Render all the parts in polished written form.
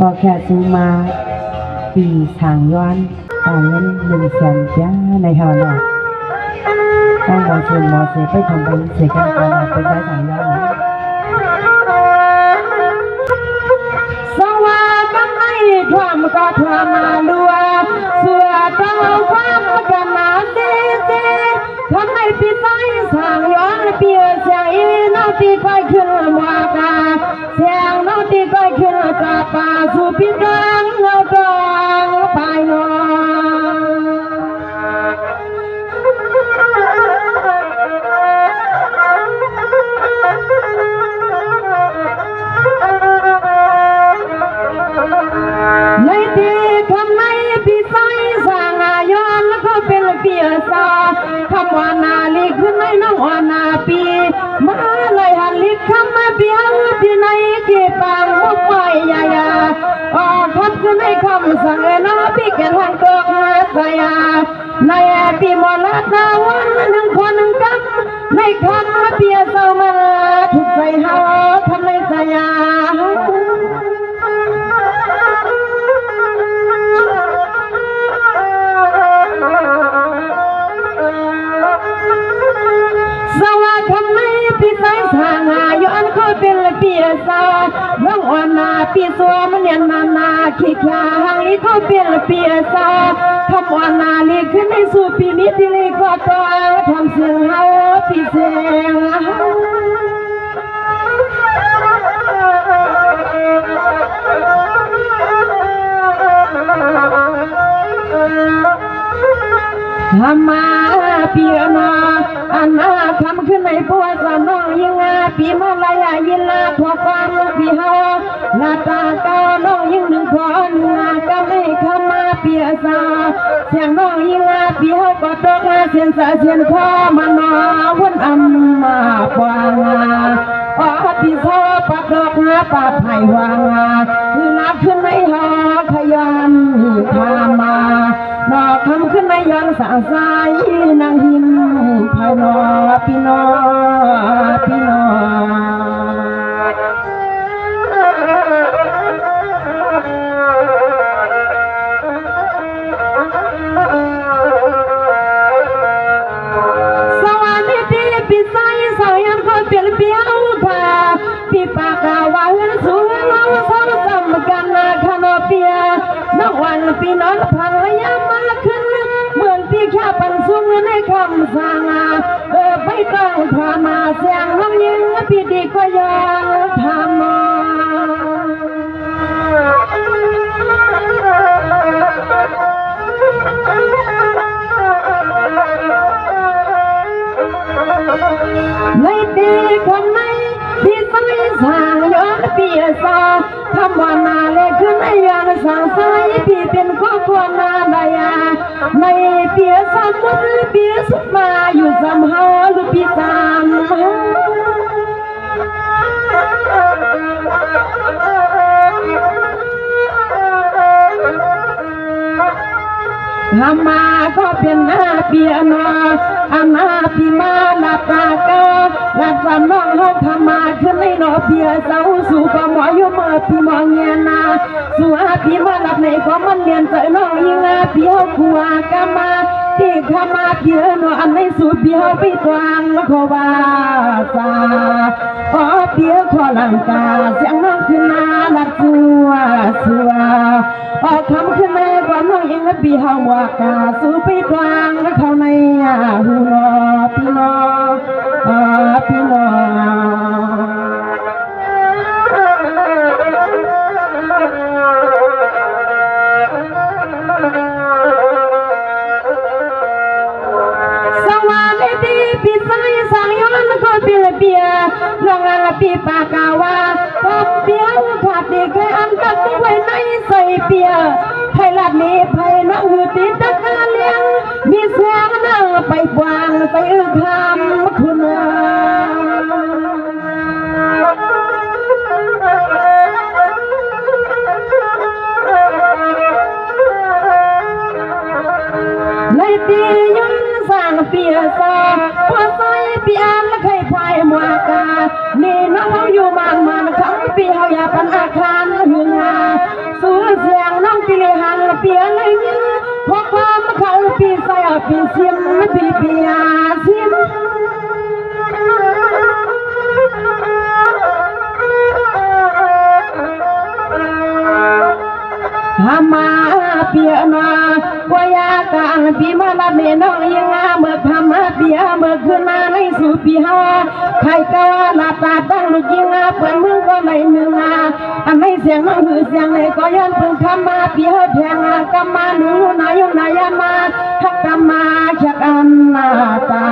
ก็แค่ซื้อมาปีสางย้อนต่างเงิน100,000จ้าในฮานอยต้องบอกชวนหมอเสไปทำบุญเสกกันก่อนไปใช้สางย้อนนะสว่ากันไม่ทำก็ทำมาลัวเสือเต้าความกันมาเสียทำไมปีใส่สางย้อนเปียเสียงอีนอตีก็ขึ้นมากาเสียงนอตีก็ขึ้นกาปาสุพิกังเงาตองไปนอในที่ทำไมปีใส่สางย้อนแล้วก็เป็นเปียซาคำว่านาลีขึ้นในน้องว่านาปีมาเลยหันลิคำมาเปียที่ในที่ปังมุกไปยายาทับขึ้นในคำสั่งนาปีแก่ทางตัวสายาในปีมรณะวันหนึ่งคนหนึ่งกำในคำมาเปียเศร้ามาทุกใจหาทำในสายาทางย้อนก็เป็นเปียซาเรื่องวันนาปีสัวมันยันนาขี้ขลาหางนี้ก็เป็นเปียซาคำวันนาลีขึ้นในสู่ปีนี้ที่ลีก็ต้องทำเสียงเฮาปีเสียงทำมาเปียนาอันนาทำขึ้นในปัวสนองยิงปีมาลายยินลาขอความปีเฮาหน้าตาเก้าน้องยิงหนึ่งคนก็ไม่เข้ามาเปียซาเสียงน้องยิงปีเฮาก็ตกเสียนสะเสียนคอมันนอวันอัมมาปวางปีเฮาปัดดอกปาไผ่วางคือนับขึ้นในหอขยันพามานอคำขึ้นในย้อนสางสายนางหินภายนอพี่นอพี่นอสวัสดีปีใส่สายันก็เปลี่ยนเปียวค่ะปีปากาวาเงินสูงเราสองสามกันขนมเปียนักวันปีนอนพังยามมาขึ้นเหมือนปีแค่ปันสูงในคำสั่งไปต้องพามาเสียงน้องยิงปีดีก็ยังทำในตีคนไหนที่ใส่สางย้อนเปียซาคำว่านาเล็กขึ้นในยานสางสายพี่เป็นครอบครัวนาดายาในเปียสามมุดเปียสุดมาอยู่สามหาหรือปีสามทำมาก็เป็นหน้าเปียนออามาปีมาลาตากาลาสามน้องเขาทำมาขึ้นในนอเปียเสาสู่ก็หมออยู่มาปีมองเงียนาสู่อาปีมาหลับในก็มันเรียนเจอน้องยิงอาเปียวขัวกามาที่ขมาเปียนออันในสู่เปียวไปกลางขวาซาขอเปียขอลังกาเสียงน้องขึ้นนาลัดสัวคำขึ้นในก่อนน้องยิงปีเฮาวากาสู่ไปกลางเขาในหูนอพี่นอพี่นอสวัสดีปีใส่สางย้อนก็เปียเปียลองปีปากาวาก็เปียวขาดดีแค่อันตักไว้ในใส่เปียไทยลัดนี้ไผ่น้องหือติดตะกาเลี้ยงมีเสียงนั่งไปวางไปคำคุณในตีย้อนสร้างเปียซาพอใส่เปียนและไข่พายมัวกานี่น้องอยู่มันคำเปียวอย่าปันอาคารหึงหา เปียเลยยื้อพอความเขาปีใส่ปีเสียมปีเปียเสียมมาเปียมาว่ายากางปีมาละเมน้องยังเมื่อทำมาเปียเมื่อคืนมาในสู่ปีฮาใครก็ลาตาตั้งลูกยิงเปิดมึงก็ไม่เนื้ออันไม่เสียงน้องหือเสียงเลยก็ยันพึ่งคำมาเปียแทงกำมาหนูนายนายมาทักกำมาชักอันนาตา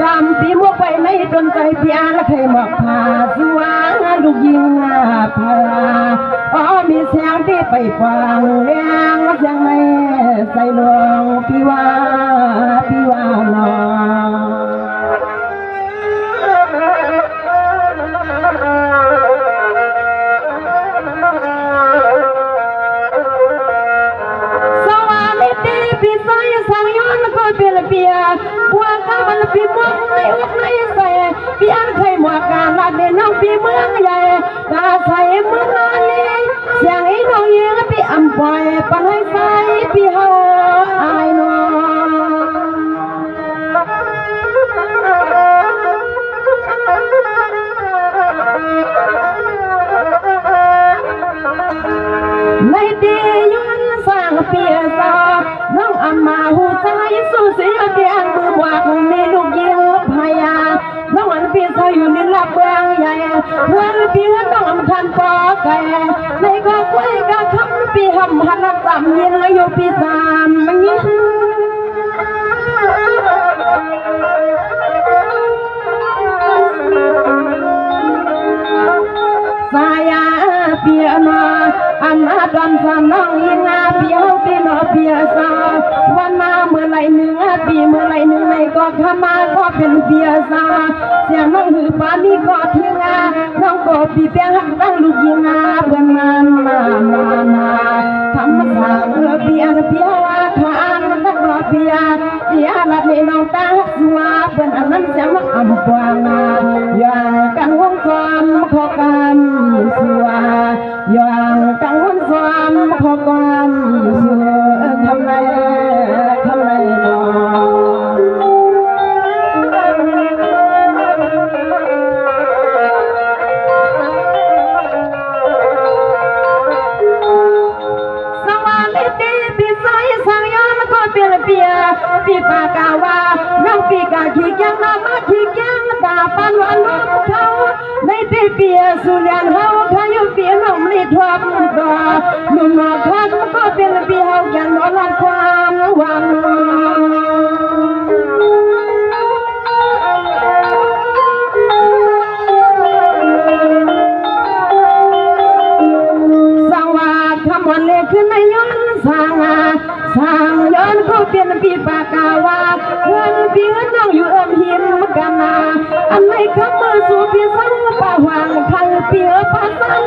กำปีมัวไปในจนใจเปียละใครหมอกผาสวางลูกยิงพาอ๋อมีเสียงที่ไปฟังเลี้ยงยังไงใส่หลวงพี่ว่าหนอสวามิตีพี่ใส่สังย้อนก็เป็นเปียบัวกำมันพี่มองในอกในใส่พี่อันเคยหมวกการลาดในน้องพี่เมืองใหญ่ตาใส่เมืองนาลีเสียงไอ้น้องยิงพี่อำปล่อยปันให้ใส่พี่เฮาอายน้องในดีย้อนสร้างเปียซอน้องอำมาหูใจสู้เสียเกียงมือหวากมีลูกยิงพยาน้องอันพี่เธออยู่ในลับเบืองใหญ่เพื่อนพี่ต้องอำคันปอแก่ในก็กล้วยก็คำพี่หำหันตำยินอยู่พี่สามงี้สายเปียมาอันนาดำสันน้องยิงเปียวพี่นอเปียสาวันนาเมื่อไรหนึ่งปีเมื่อไรหนึ่งในก็ขมาก็เป็นเปียสาเสียงน้องหือปานี่ก็ทิ้งน้องก็ปีเปียหักตั้งลูกยิงเพื่อนมาทำสั่งเปียว่าขานตั้งรอเปียละในน้องตาสัวเพื่อนอันนั้นเสียงอัมพวางอย่างกังวลความขอกันสัวอย่างกังวลความขอกันสัวทำไรนอสวามิตีปีใสสังยอนก็เปลี่ยนเปียปีปากาวาน้องปีกาขี้แกงมาขี้แกงตาปันวันน้องเขาในปีเปียสุริยันเฮาขยุเปียน้องรีทวบดอหนุ่มนอคันก็เปลี่ยนเปียเฮาแกนนอนความหวังสังวาคำวันเล็กขึ้นในย้อนสังย้อนก็เปลี่ยนปีปากาวาวันเปียน้องอยู่หิมกันอันไหนคำมือสู่ปีสังป่าหวังคันเปียป่าสัง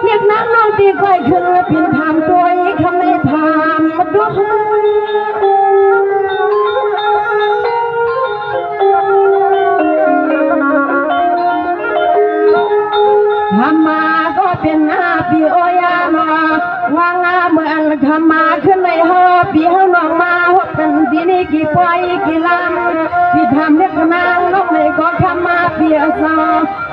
เรียกน้ำน้องปีก้อยขึ้นปินทำตัวคำในทำด้วยทำมาก็เป็นปีโอยานอวางเมื่อทำมาขึ้นในหอปีเฮาน้องมาเป็นที่นี่กี่ปอยกี่ลำที่ทำเล็กนางน้องในก็ทำมาเปียซอ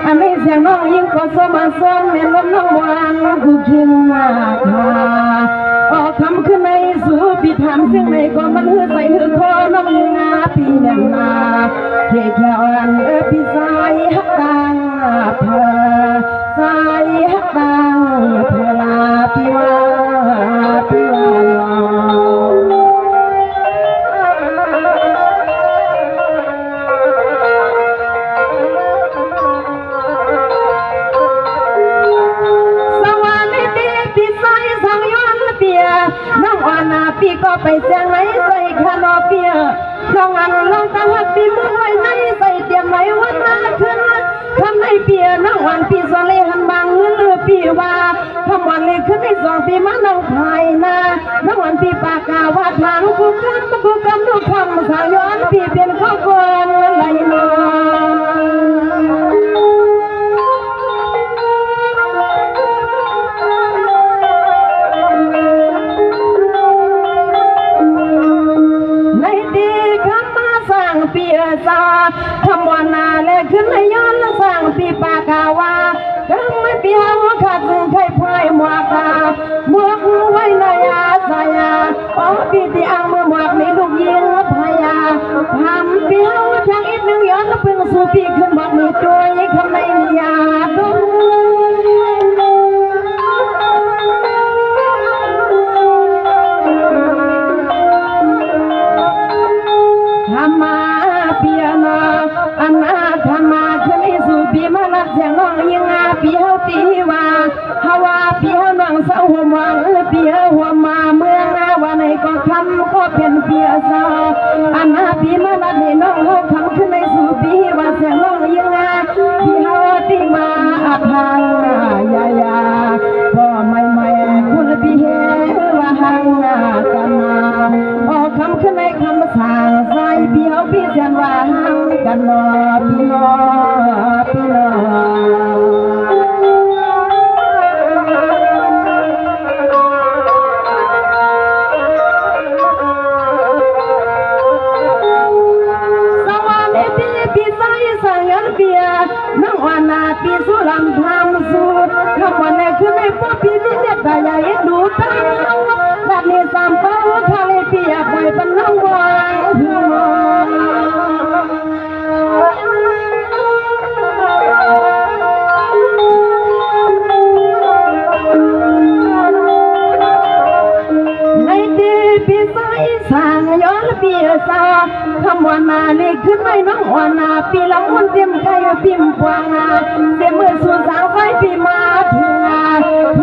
อันนี้เสียงน้องยิ่งก็สมาสมในลมน้องวางกูกินมาค่ะออกคำขึ้นในสู่ปีทำเสียงในก็มันหือใส่หือคอน้องยิงปีเนียนาเกี่ยวอันปีสายฮักตังเพอสายฮักตังเพลาปีว่าน้องอ่อนปีก็ไปเสียงไหนใส่ขนมเปียน้องอันลองตั้งหักปีมือไว้ไหนใส่เตรียมไหนวันหน้าขึ้นทำให้เปียน้องอ่อนปีสเลหันบางเงินปีว่าทำวันเลยขึ้นให้2 ปีมาน้องภายนาน้องอ่อนปีปากกาวาทางกูกำดูคำสาวย้อนปีเป็นข้อก่อนไหลนอ ำวังเปียหัวมาเมืองนาวันไหนก็คำก็เป็นเปียซาอันนาปีมาลัดนี่น้องเฮาคำขึ้นในสู่ปีว่าเสียงน้องยังไงพี่เฮาตีมาอาทางยายาพ่อไม่คุณพี่เฮว่าหังกันนาออกคำขึ้นในคำสั่งใส่พี่เฮาพี่เสียนว่าหังกันนอพี่นอพี่นอน้องวานาปีสุรัมทำสูคำวันนี้คือไม่พอปีนี้เด็กแต่ใหญ่ดูตั้งแบบนี้สามเป้าทะเลปีอยากไปเป็นน้องวางในที่ปีใสสั่งย้อนปีซาคำว่านาลีขึ้นไม่น้องวานาปีหลังวันเต็มใจพิมพ์กวางเต็มมือสู่สาวไฟปีมาถึ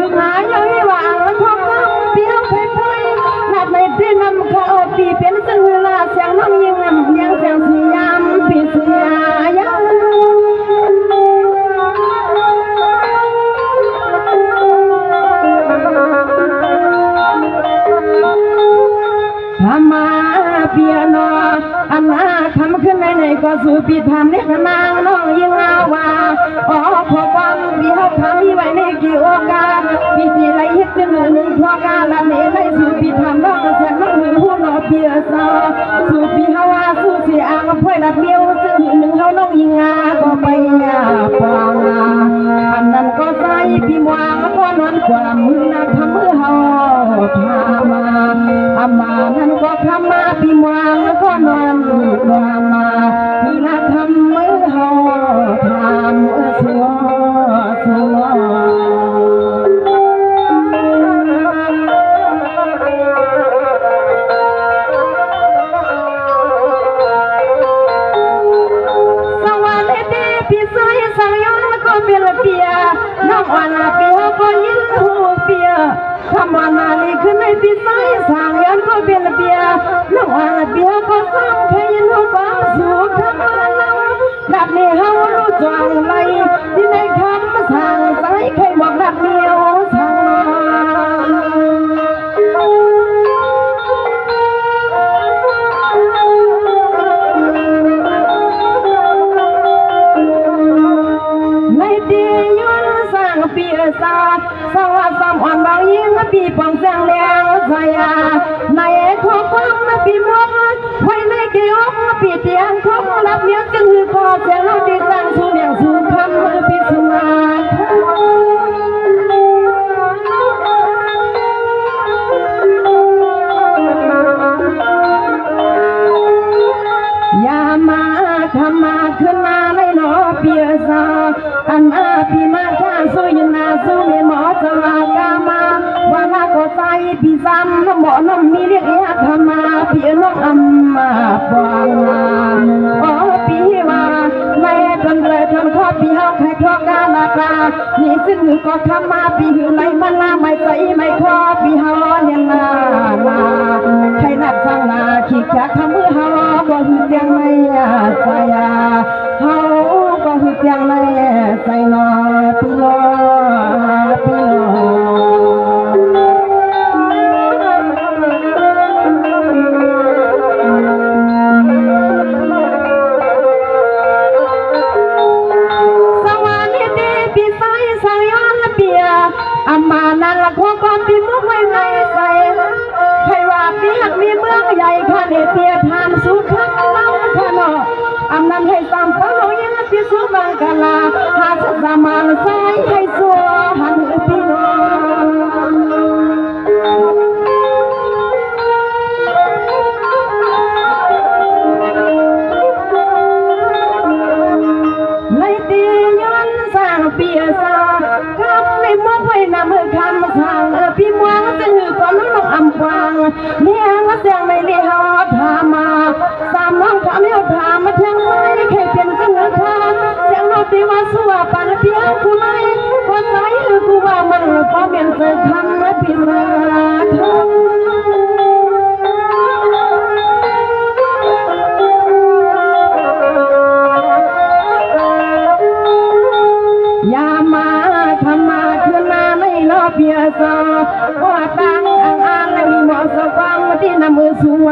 งหายังให้วางแล้วความรักเปียวไปนัดในที่นำเขาปีเป็นซึ่งเวลาเสียงน้องยิงนำเลี้ยงเสียงสยามปีเสียยังทำมาเปียโนอันนาทำขึ้นในก็สู่ปีทำเนี่ยนางน้องยิงเอาว่าอ๋อพอฟังปีเขาทำไว้ในกี่โอกาสปีที่ไรฮิตจะหนึ่งพอกาละเนในสู่ปีทำน้องเสียงน้องหนึ่งหูนอเปียซาสู่ปีเขาว่าสู่เสียงพ่อยนัดเดียวซึ่งหนึ่งเขาน้องยิงาก็ไปฟังอันนั้นก็ใส่ปีมวางก็นอนกว่ามือทำมือเขาพามาอามานั้นก็ทำมาปีมวางก็นอนกว่ามาคือละทำมือเขาทำสัวน้องวานาปีเขาก็ยิ้มหูเปียคำวานาลีขึ้นในปีใสสั่งย้อนก็เป็นเปียน้องวานาปีเขาก็สร้างแค่ยินหูบ้าสู่คำว่าเราแบบนี้เขารู้จังไรที่ในคำสั่งใส่ใครบอกแบบเดียวสั่งปีศาจสวัสดิ์สมอ่อนบางยิ่งปีปองแสงแรงสายในข้อความปีมวกไว้ในเกี่ยวปีเตียงคบรับเมียจึงคือพอเสียงเราดีจังสูงอย่างสูงคำมือปีสุมาอย่ามาทำมาขึ้นมาในหนอเปียซาอันอาปีมาข้าสุยนาสุเมหมอสลากามาวานาก็ใจปีซ้ำน้ำหมอน้ำมีเรียกยาธรรมาปีน้องอัมมาปองอ๋อปีว่าไม่กันเลยทำข้อปีเฮาใครทอกาลาตานี่ซึ่งก็ทำมาปีหือไรมันลาไม่ใจไม่ข้อปีเฮาเนี่ยนาใครนักสังลาขี้จักทำมือเฮาบ่หือจังไม่ใส่เฮาก็หือจังไม่ใส่นอปีโลปีโลอามานั่นละข้อความปีมุกไว้ในใส่ใครว่าปีหักมีเมืองใหญ่ข้าเนเตียทานสุขังเล่าข้าโนอำนำให้ตามพระโลยังปีสุบังกาลาหาสัตมานใส่ให้สัวหันปีโนในตีย้อนสร้างปีศาจคำในมุกไว้นำมือคำสั่งพี่มวงจะหือก่อนน้องอัมพางเนี่ยงเสียงในเลี้ยวถามาสามน้องถามเลี้ยวถามมาเทียงไม้ใครเป็นเสนอข้าเสียงเราตีว่าสัวปันเพียงกูไม่ก็ใส่กูว่ามันก็เป็นเสือคำพี่ส นำมือสัว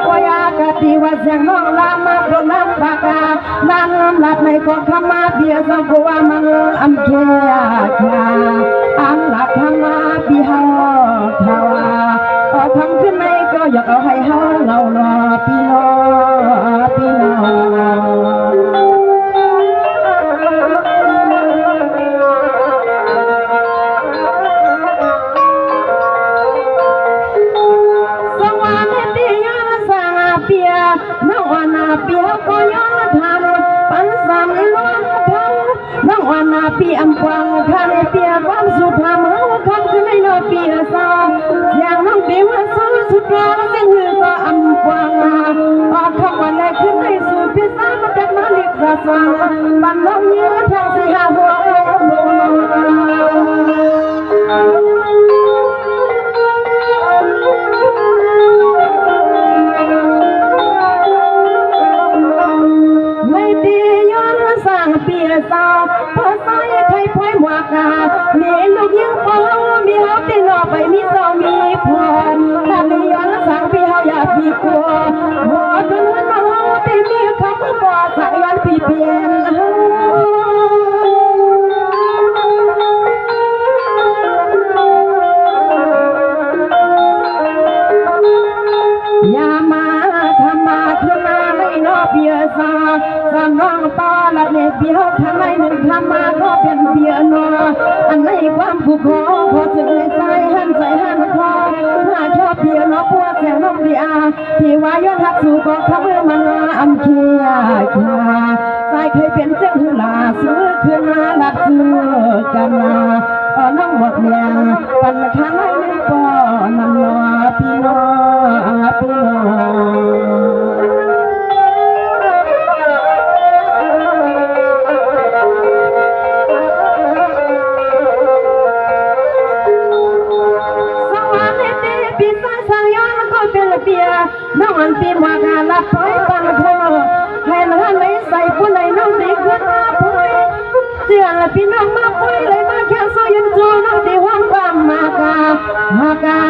โอยากะติว่าเสียงน้องลามาโดนน้ำปากกาลานหลับในก็ขมาเบียสังกัวมันอันเกียกาอันหลักขมาปีเฮาทาวาทำขึ้นในก็อยากเอาให้เฮาเงาหนอพี่น้องพี่น้องสวรรค์ที่ยันสางเปียน้องวันเปียก็ยันทำปันสามล้วนเขาน้องวันเปียอัมพวังคันเปียความสุขทำเฮาคำขึ้นในนอเปียสาวอย่างน้องเปียว่าสู้สุดยอดเสียงหือก็อัมพวังคำวันแรกขึ้นในสู่เปียสามกันมาเรียกระสังปันน้องยืนทางสี่หาหัวเปียสาวพอสายใครพลอยหมวกามีลูกยิงพอมีเฮาตีนอไปมีสาวมีพอถ้ามีย้อนสั่งพี่เฮาอยากพี่กลัวหัวจนน้องเฮาตีมีคำบ่สั่งย้อนพี่เปลี่ยนอย่ามาทำมาขึ้นมาในนอเปียสาวสำน้องต่อละเนเปียวทำไมหนึ่งทำมาก็เป็นเปียโนอันในความผูกคอพอสึกเลยใส่หันคอถ้าชอบเปียโนพวกแสงน้องเดียที่ว่าย้อนหักสู่ก็ขมือมันอันเคียใส่เคยเป็นเจ้าหือลาซื้อคืนมาหลักซื้อกันน้องหมดเมียงปันข้างให้ไม่พอนั่นนอพี่น้องพี่น้องเปียน้องอันปีมากาลับถอยปันพอให้หลานไม่ใส่ผู้ใดน้องดีขึ้นมาพอยเจือละพี่น้องมาพอยเลยมาแค่โซยันจูน้องดีห้องบ้ามากา